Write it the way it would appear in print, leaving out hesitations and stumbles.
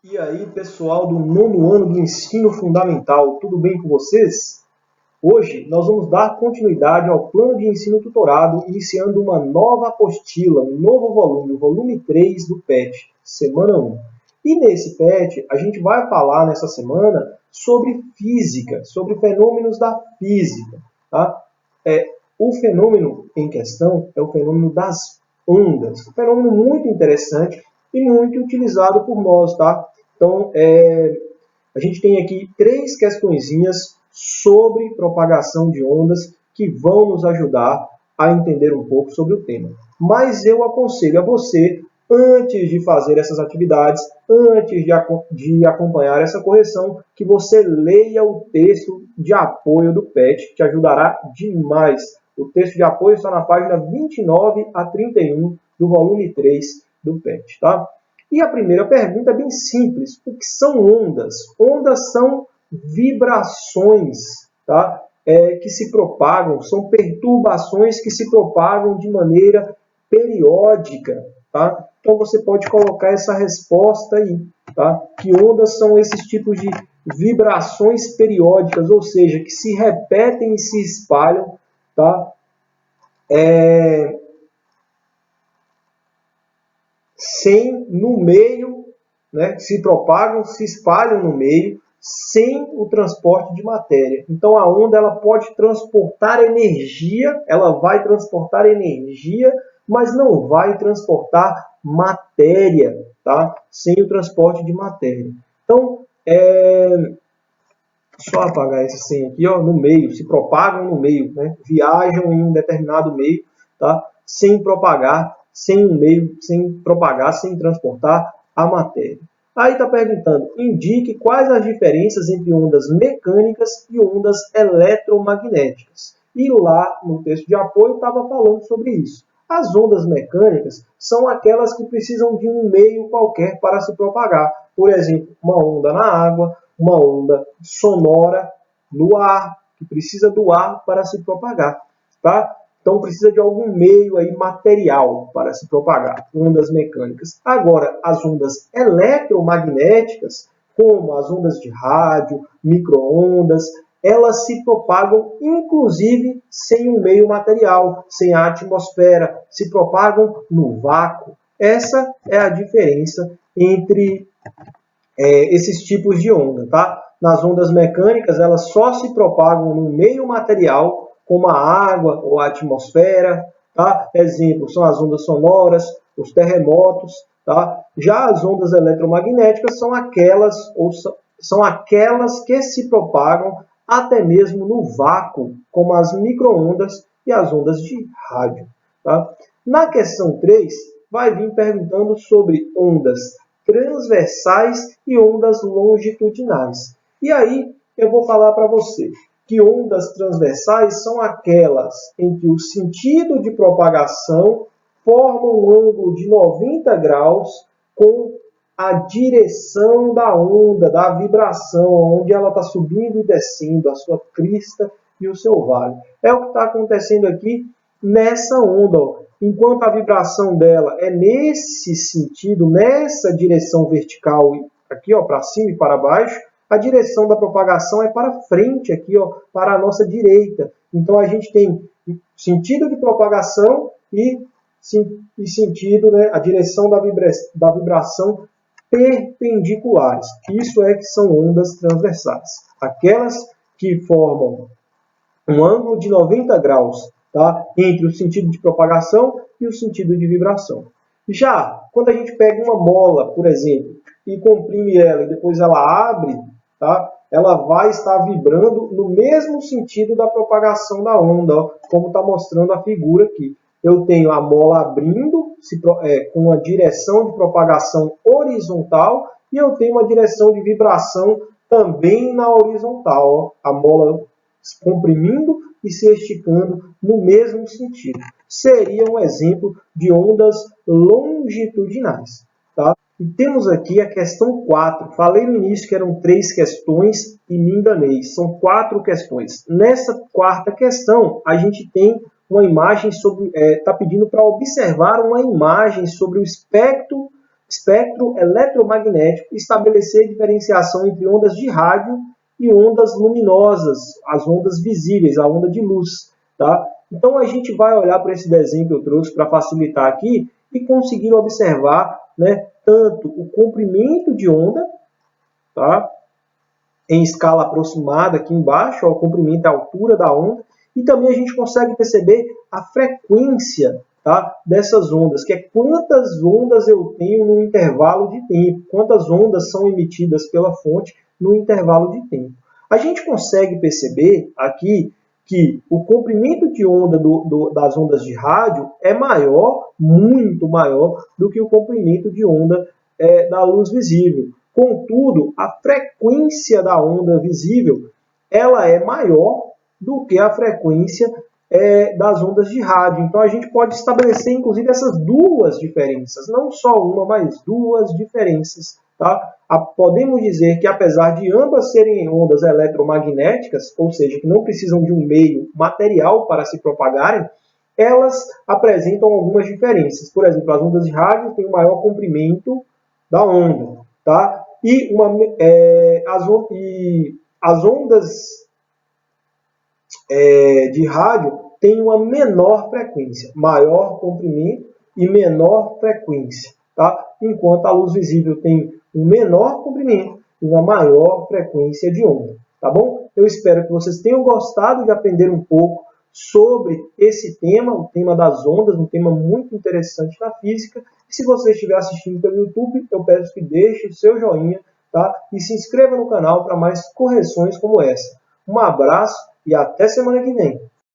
E aí, pessoal do nono ano do ensino fundamental, tudo bem com vocês? Hoje nós vamos dar continuidade ao plano de ensino tutorado, iniciando uma nova apostila, um novo volume, o volume 3 do PET, semana 1. E nesse PET, a gente vai falar nessa semana sobre física, sobre fenômenos da física. Tá? O fenômeno em questão é o fenômeno das ondas, um fenômeno muito interessante e muito utilizado por nós, tá? Então, a gente tem aqui 3 questõezinhas sobre propagação de ondas que vão nos ajudar a entender um pouco sobre o tema. Mas eu aconselho a você, antes de fazer essas atividades, antes de acompanhar essa correção, que você leia o texto de apoio do PET, que te ajudará demais. O texto de apoio está na página 29 a 31 do volume 3 do PET, tá? E a primeira pergunta é bem simples. O que são ondas? Ondas são vibrações, tá? Que se propagam, são perturbações que se propagam de maneira periódica. Tá? Então você pode colocar essa resposta aí. Tá? Que ondas são esses tipos de vibrações periódicas, ou seja, que se repetem e se espalham, tá? Sem no meio, né, se propagam, se espalham no meio, sem o transporte de matéria. Então a onda ela pode transportar energia, ela vai transportar energia, mas não vai transportar matéria, tá? Sem o transporte de matéria. Então, só apagar esse sem aqui, ó, no meio, se propagam no meio, né? Viajam em um determinado meio, tá? Sem propagar, sem um meio, sem propagar, sem transportar a matéria. Aí está perguntando, indique quais as diferenças entre ondas mecânicas e ondas eletromagnéticas. E lá no texto de apoio estava falando sobre isso. As ondas mecânicas são aquelas que precisam de um meio qualquer para se propagar. Por exemplo, uma onda na água, uma onda sonora no ar, que precisa do ar para se propagar. Tá? Então precisa de algum meio aí material para se propagar, ondas mecânicas. Agora, as ondas eletromagnéticas, como as ondas de rádio, micro-ondas, elas se propagam inclusive sem um meio material, sem a atmosfera, se propagam no vácuo. Essa é a diferença entre esses tipos de onda. Tá? Nas ondas mecânicas, elas só se propagam no meio material, como a água ou a atmosfera. Tá? Exemplo, são as ondas sonoras, os terremotos. Tá? Já as ondas eletromagnéticas são aquelas que se propagam até mesmo no vácuo, como as micro-ondas e as ondas de rádio. Tá? Na questão 3, vai vir perguntando sobre ondas transversais e ondas longitudinais. E aí eu vou falar para você que ondas transversais são aquelas em que o sentido de propagação forma um ângulo de 90 graus com a direção da onda, da vibração, onde ela está subindo e descendo, a sua crista e o seu vale. É o que está acontecendo aqui nessa onda. Enquanto a vibração dela é nesse sentido, nessa direção vertical, aqui para cima e para baixo, a direção da propagação é para frente, aqui para a nossa direita. Então a gente tem sentido de propagação e sentido, né, a direção da vibração perpendiculares. Isso é que são ondas transversais. Aquelas que formam um ângulo de 90 graus, tá, entre o sentido de propagação e o sentido de vibração. Já quando a gente pega uma mola, por exemplo, e comprime ela e depois ela abre, tá, ela vai estar vibrando no mesmo sentido da propagação da onda, como está mostrando a figura aqui. Eu tenho a mola abrindo com uma direção de propagação horizontal e eu tenho uma direção de vibração também na horizontal. A mola se comprimindo e se esticando no mesmo sentido. Seria um exemplo de ondas longitudinais. Tá? E temos aqui a questão 4. Falei no início que eram 3 questões e me enganei. São 4 questões. Nessa quarta questão, a gente tem uma imagem sobre... está pedindo para observar uma imagem sobre o espectro espectro eletromagnético e estabelecer diferenciação entre ondas de rádio e ondas luminosas, as ondas visíveis, a onda de luz. Tá? Então a gente vai olhar para esse desenho que eu trouxe para facilitar aqui e conseguir observar, né, tanto o comprimento de onda, tá, em escala aproximada aqui embaixo, ó, o comprimento e a altura da onda, e também a gente consegue perceber a frequência, tá, dessas ondas, que é quantas ondas eu tenho no intervalo de tempo, quantas ondas são emitidas pela fonte no intervalo de tempo. A gente consegue perceber aqui que o comprimento de onda das ondas de rádio é maior, muito maior, do que o comprimento de onda da luz visível. Contudo, a frequência da onda visível ela é maior do que a frequência das ondas de rádio. Então a gente pode estabelecer, inclusive, essas duas diferenças, não só uma, mas duas diferenças. Tá? Podemos dizer que, apesar de ambas serem ondas eletromagnéticas, ou seja, que não precisam de um meio material para se propagarem, elas apresentam algumas diferenças. Por exemplo, as ondas de rádio têm um maior comprimento da onda, tá? As ondas de rádio têm uma menor frequência, maior comprimento e menor frequência, tá? Enquanto a luz visível tem um menor comprimento e uma maior frequência de onda, tá bom? Eu espero que vocês tenham gostado de aprender um pouco sobre esse tema, o tema das ondas, um tema muito interessante na física. E se você estiver assistindo pelo YouTube, eu peço que deixe o seu joinha, tá? E se inscreva no canal para mais correções como essa. Um abraço e até semana que vem.